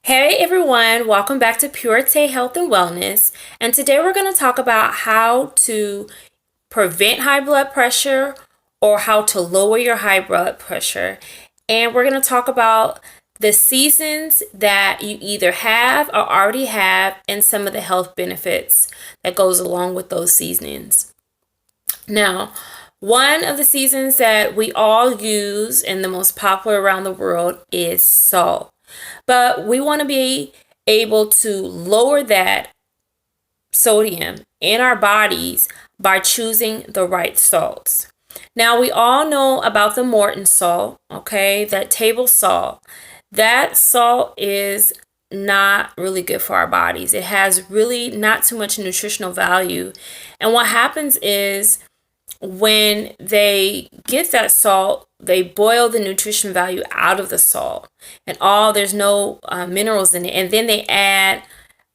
Hey everyone, welcome back to Pure-Tay Health and Wellness. And today we're going to talk about how to prevent high blood pressure or how to lower your high blood pressure. And we're going to talk about the seasons that you either have or already have and some of the health benefits that goes along with those seasons. Now, one of the seasons that we all use and the most popular around the world is salt. But we want to be able to lower that sodium in our bodies by choosing the right salts. Now, we all know about the Morton salt, okay, that table salt. That salt is not really good for our bodies. It has really not too much nutritional value. And what happens is when they get that salt, they boil the nutrition value out of the salt, and there's no minerals in it, and then they add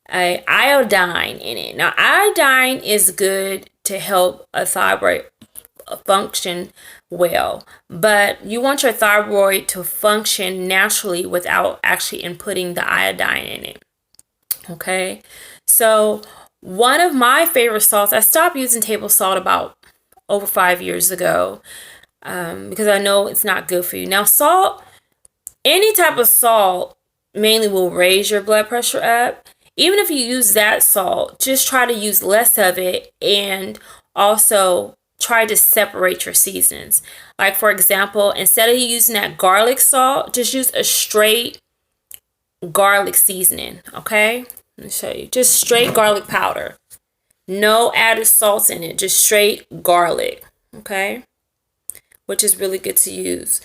iodine in it. Now, iodine is good to help a thyroid function well, but you want your thyroid to function naturally without actually inputting the iodine in it. Okay, so one of my favorite salts, I stopped using table salt about over 5 years ago because I know it's not good for you. Now, salt, any type of salt mainly will raise your blood pressure up. Even if you use that salt, just try to use less of it and also try to separate your seasons. Like, for example, instead of using that garlic salt, just use a straight garlic seasoning, okay? Let me show you. Just straight garlic powder. No added salts in it, just straight garlic, okay? Which is really good to use.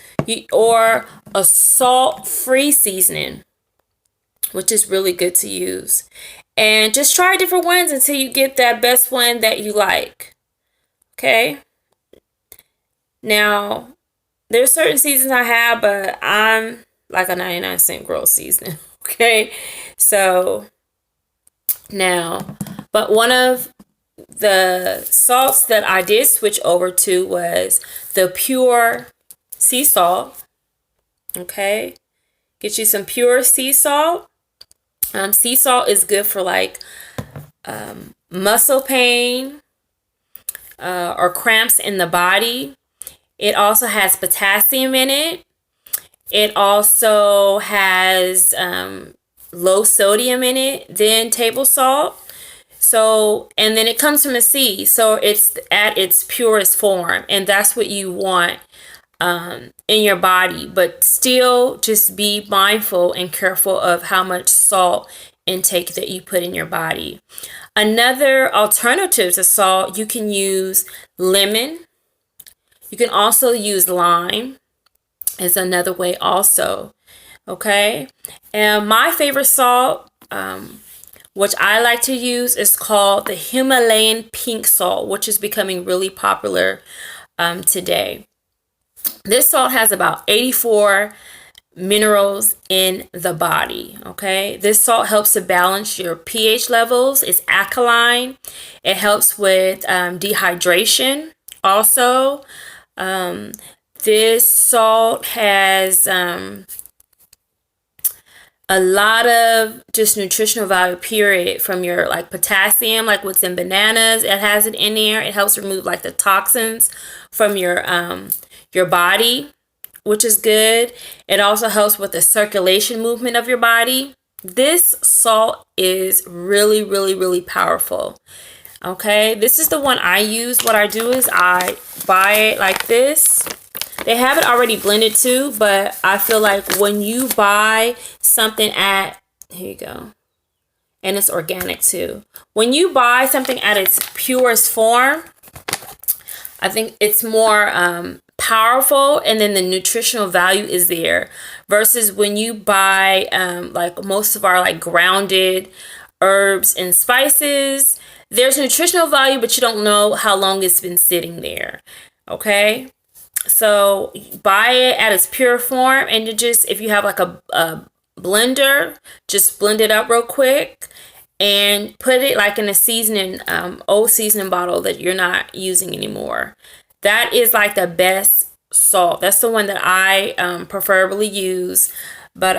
Or a salt-free seasoning, which is really good to use. And just try different ones until you get that best one that you like, okay? Now, there's certain seasons I have, but I'm like a 99-cent growth seasoning, okay? So, now, but one of the salts that I did switch over to was the pure sea salt. Okay, get you some pure sea salt. Sea salt is good for like muscle pain or cramps in the body. It also has potassium in it. It also has low sodium in it than table salt. So, and then it comes from the sea. So it's at its purest form. And that's what you want in your body. But still just be mindful and careful of how much salt intake that you put in your body. Another alternative to salt, you can use lemon. You can also use lime is another way also. Okay. And my favorite salt, which I like to use, is called the Himalayan pink salt, which is becoming really popular today. This salt has about 84 minerals in the body, okay? This salt helps to balance your pH levels. It's alkaline. It helps with dehydration also. This salt has a lot of just nutritional value, period, from your like potassium, like what's in bananas. It has it in there. It helps remove like the toxins from your body, which is good. It also helps with the circulation movement of your body. This salt is really, really, really powerful. Okay, this is the one I use. What I do is I buy it like this. They have it already blended too, but I feel like when you buy something here you go, and it's organic too. When you buy something at its purest form, I think it's more powerful, and then the nutritional value is there versus when you buy like most of our like grounded herbs and spices. There's nutritional value, but you don't know how long it's been sitting there. Okay. So buy it at its pure form, and if you have like a blender, just blend it up real quick and put it like in a seasoning, old seasoning bottle that you're not using anymore. That is like the best salt. That's the one that I preferably use. But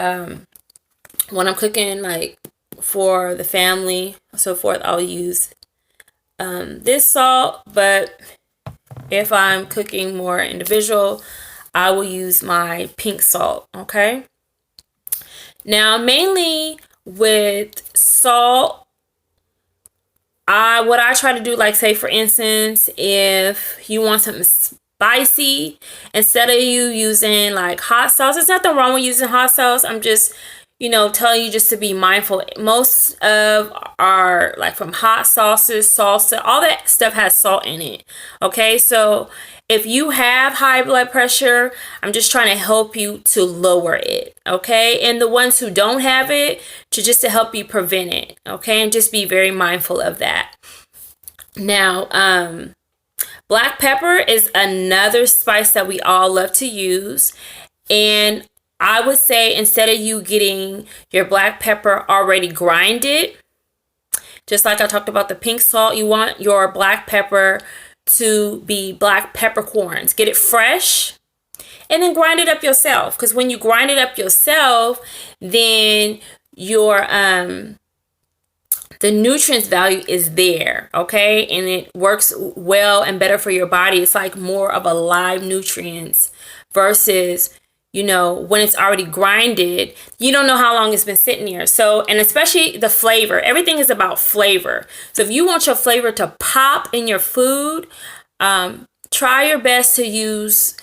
when I'm cooking like for the family, so forth, I'll use this salt. But if I'm cooking more individual, I will use my pink salt. Okay. Now, mainly with salt, what I try to do, like say for instance, if you want something spicy, instead of you using like hot sauce, there's nothing wrong with using hot sauce. I'm just, telling you just to be mindful. Most of our, like from hot sauces, salsa, all that stuff has salt in it. Okay, so if you have high blood pressure, I'm just trying to help you to lower it. Okay, and the ones who don't have it, to help you prevent it. Okay, and just be very mindful of that. Now, black pepper is another spice that we all love to use. And I would say instead of you getting your black pepper already grinded, just like I talked about the pink salt, you want your black pepper to be black peppercorns. Get it fresh and then grind it up yourself. Because when you grind it up yourself, then your the nutrients value is there, okay? And it works well and better for your body. It's like more of a live nutrients versus, when it's already grinded, you don't know how long it's been sitting there. So, and especially the flavor, everything is about flavor. So if you want your flavor to pop in your food, try your best to use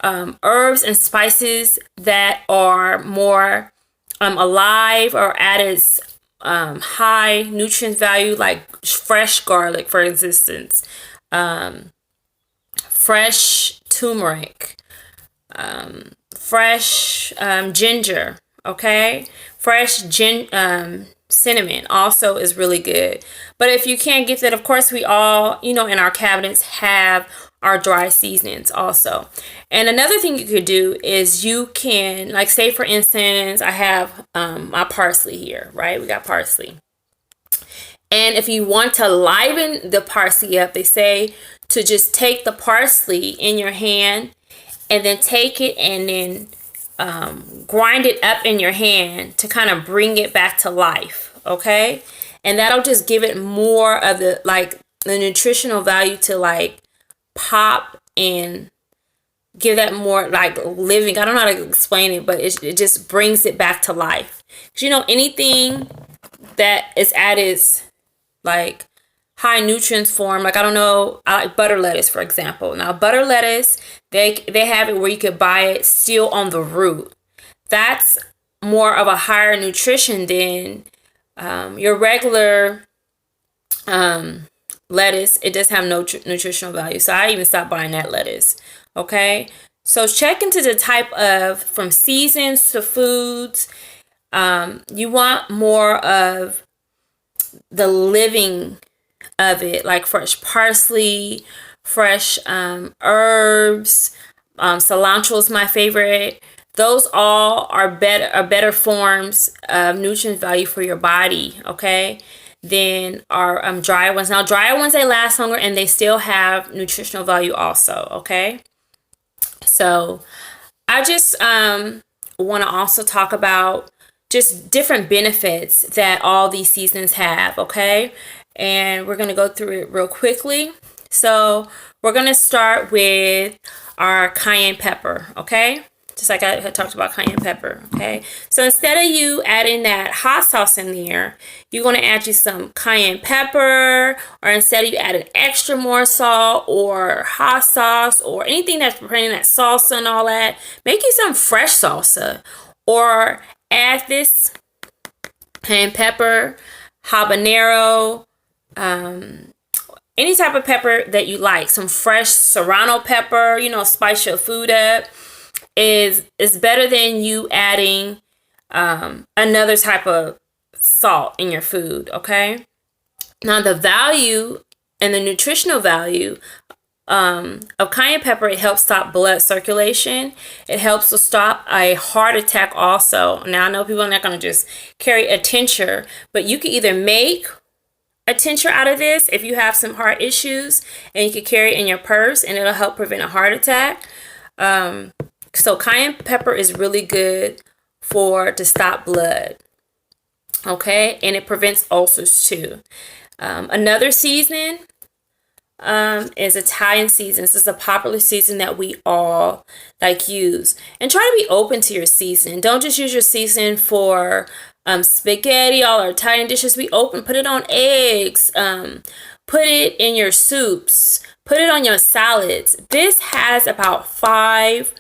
herbs and spices that are more alive or added high nutrient value, like fresh garlic, for instance, fresh turmeric, fresh ginger, okay? Fresh cinnamon also is really good. But if you can't get that, of course, we all, in our cabinets have our dry seasonings also. And another thing you could do is you can, like say for instance, I have my parsley here, right? We got parsley. And if you want to liven the parsley up, they say to just take the parsley in your hand and then take it and then grind it up in your hand to kind of bring it back to life, okay? And that'll just give it more of the nutritional value to like pop and give that more like living. I don't know how to explain it, but it just brings it back to life. 'Cause anything that is added like high nutrients form, like I don't know, I like butter lettuce, for example. Now butter lettuce, they have it where you could buy it still on the root. That's more of a higher nutrition than your regular lettuce. It does have no nutritional value, so I even stopped buying that lettuce. Okay, so check into the type of, from seasons to foods. You want more of the living of it, like fresh parsley, fresh herbs. Cilantro is my favorite. Those all are better forms of nutrient value for your body, okay, than our dry ones. Now, dry ones, they last longer and they still have nutritional value also, okay? So I just want to also talk about just different benefits that all these seasons have, okay? And we're going to go through it real quickly. So we're going to start with our cayenne pepper, okay? Just like I had talked about cayenne pepper, okay? So instead of you adding that hot sauce in there, you're going to add you some cayenne pepper, or instead of you adding extra more salt or hot sauce or anything that's preparing that salsa and all that, make you some fresh salsa, or add this cayenne pepper, habanero, any type of pepper that you like. Some fresh serrano pepper, spice your food up. Is better than you adding another type of salt in your food, okay? Now, the value and the nutritional value of cayenne pepper, it helps stop blood circulation. It helps to stop a heart attack also. Now, I know people are not going to just carry a tincture, but you can either make a tincture out of this if you have some heart issues, and you can carry it in your purse, and it'll help prevent a heart attack. So cayenne pepper is really good to stop blood. Okay, and it prevents ulcers too. Another seasoning is Italian seasons. This is a popular season that we all like use. And try to be open to your seasoning. Don't just use your seasoning for spaghetti, all our Italian dishes. Be open. Put it on eggs. Put it in your soups. Put it on your salads. This has about 5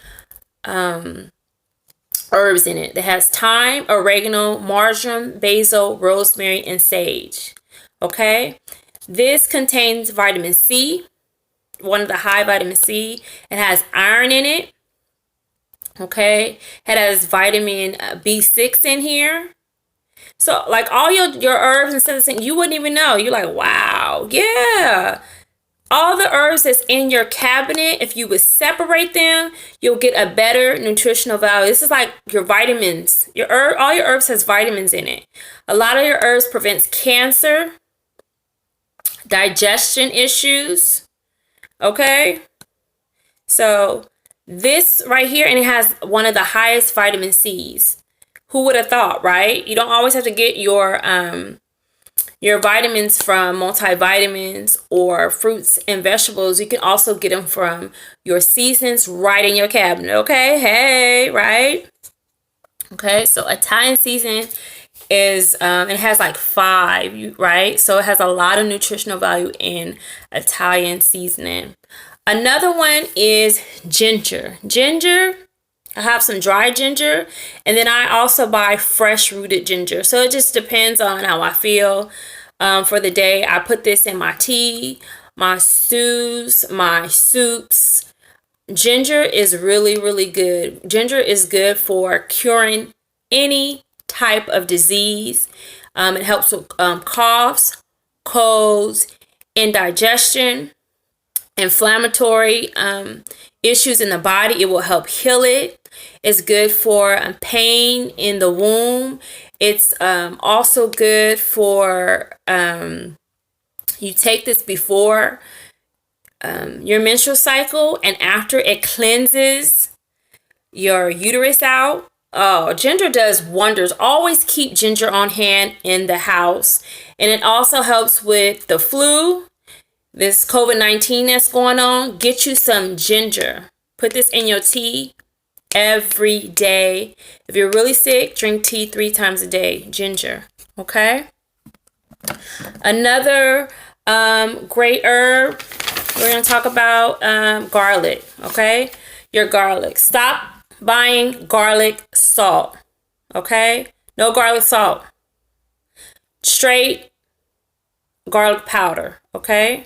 herbs in it. It has thyme, oregano, marjoram, basil, rosemary, and sage. Okay? This contains vitamin C, one of the high vitamin C. It has iron in it. Okay? It has vitamin B6 in here. So, like, all your herbs and stuff, you wouldn't even know. You're like, wow, yeah. All the herbs that's in your cabinet, if you would separate them, you'll get a better nutritional value. This is like your vitamins. All your herbs has vitamins in it. A lot of your herbs prevents cancer, digestion issues. Okay? So this right here, and it has one of the highest vitamin C's. Who would have thought, right? You don't always have to get your vitamins from multivitamins or fruits and vegetables. You can also get them from your seasons right in your cabinet. Okay, hey, right? Okay, so Italian seasoning is it has like 5, right? So it has a lot of nutritional value in Italian seasoning. Another one is ginger. I have some dry ginger, and then I also buy fresh rooted ginger. So it just depends on how I feel for the day. I put this in my tea, my stews, my soups. Ginger is really, really good. Ginger is good for curing any type of disease. It helps with coughs, colds, indigestion, inflammatory issues in the body. It will help heal it. It's good for pain in the womb. It's also good for you take this before your menstrual cycle, and after it cleanses your uterus out. Oh, ginger does wonders. Always keep ginger on hand in the house. And it also helps with the flu, this COVID-19 that's going on. Get you some ginger. Put this in your tea every day. If you're really sick, drink tea 3 times a day. Ginger. Okay? Another great herb, we're going to talk about garlic. Okay? Your garlic. Stop buying garlic salt. Okay? No garlic salt. Straight garlic powder. Okay?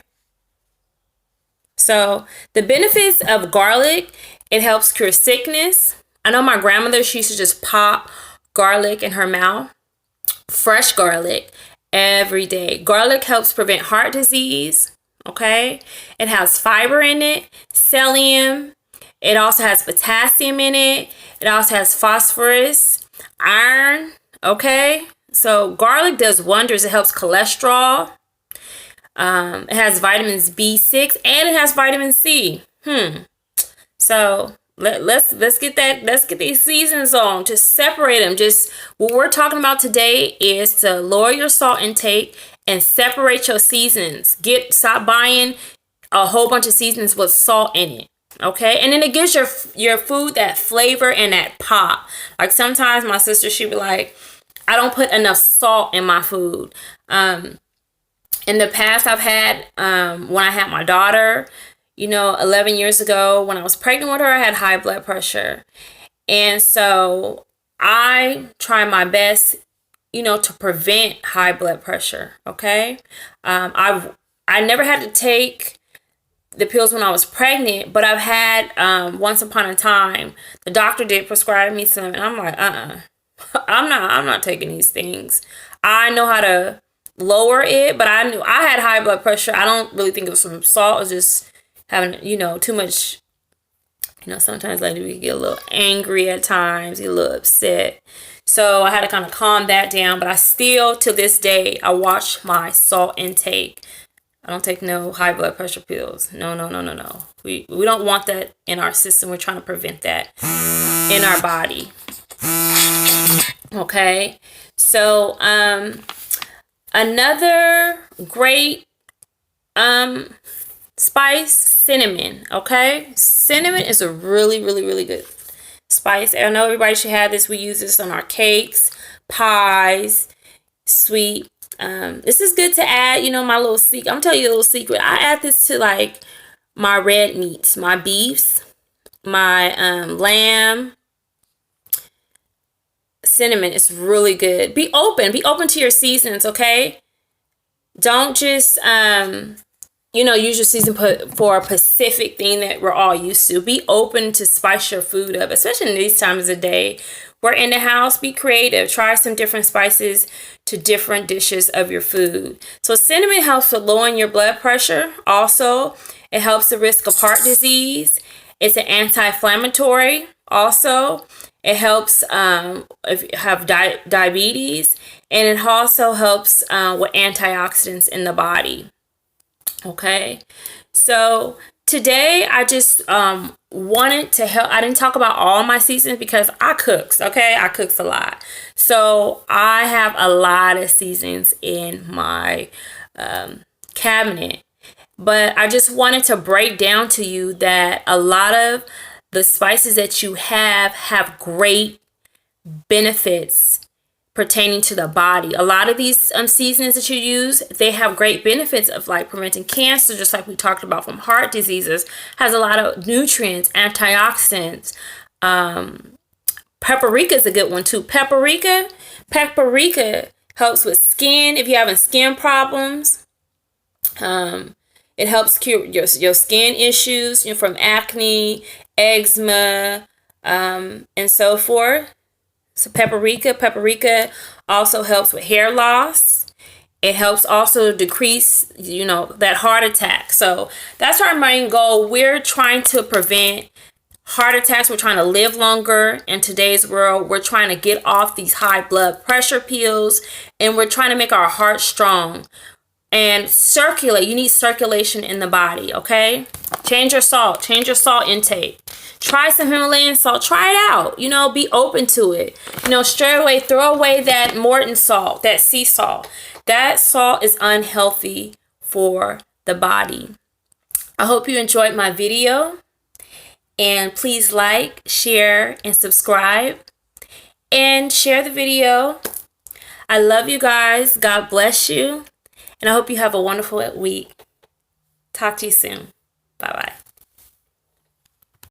So the benefits of garlic, it helps cure sickness. I know my grandmother, she used to just pop garlic in her mouth. Fresh garlic every day. Garlic helps prevent heart disease. Okay? It has fiber in it, selenium. It also has potassium in it. It also has phosphorus, iron. Okay? So garlic does wonders. It helps cholesterol. It has vitamins B6 and it has vitamin C. So let's get these seasons on. Just separate them. Just what we're talking about today is to lower your salt intake and separate your seasons. Stop buying a whole bunch of seasons with salt in it. Okay, and then it gives your food that flavor and that pop. Like sometimes my sister, she'd be like, I don't put enough salt in my food. In the past, I've had, when I had my daughter, 11 years ago, when I was pregnant with her, I had high blood pressure. And so I try my best, to prevent high blood pressure. Okay. I never had to take the pills when I was pregnant, but I've had, once upon a time, the doctor did prescribe me some, and I'm like, I'm not taking these things. I know how to lower it, but I knew I had high blood pressure. I don't really think it was from salt. It was just having, too much, sometimes like we get a little angry at times, get a little upset. So I had to kind of calm that down, but I still, to this day, I watch my salt intake. I don't take no high blood pressure pills. No. We don't want that in our system. We're trying to prevent that in our body. Okay, so another great spice, cinnamon. Okay, cinnamon is a really, really, really good spice. I know everybody should have this. We use this on our cakes, pies, sweet. This is good to add. You know, my little secret. I'm telling you a little secret. I add this to like my red meats, my beefs, my lamb. Cinnamon is really good. Be open to your seasons. Okay, don't just use your season for a specific thing that we're all used to. Be open to spice your food up, especially in these times of the day. We're in the house. Be creative. Try some different spices to different dishes of your food. So cinnamon helps with lowering your blood pressure. Also, it helps the risk of heart disease. It's an anti-inflammatory. Also, it helps if you have diabetes, and it also helps with antioxidants in the body. Okay, so today I just wanted to help. I didn't talk about all my seasons because I cooks. Okay, I cooks a lot, so I have a lot of seasons in my cabinet. But I just wanted to break down to you that a lot of the spices that you have great benefits pertaining to the body. A lot of these seasonings that you use, they have great benefits of like preventing cancer, just like we talked about from heart diseases. Has a lot of nutrients, antioxidants. Paprika is a good one too. Paprika helps with skin if you're having skin problems. It helps cure your skin issues, from acne, eczema, and so forth. So paprika also helps with hair loss. It helps also decrease, that heart attack. So that's our main goal. We're trying to prevent heart attacks. We're trying to live longer in today's world. We're trying to get off these high blood pressure pills, and we're trying to make our heart strong and circulate. You need circulation in the body, okay? Change your salt intake. Try some Himalayan salt. Try it out. Be open to it. Straight away, throw away that Morton salt, that sea salt. That salt is unhealthy for the body. I hope you enjoyed my video. And please like, share, and subscribe. And share the video. I love you guys. God bless you. And I hope you have a wonderful week. Talk to you soon. Bye-bye.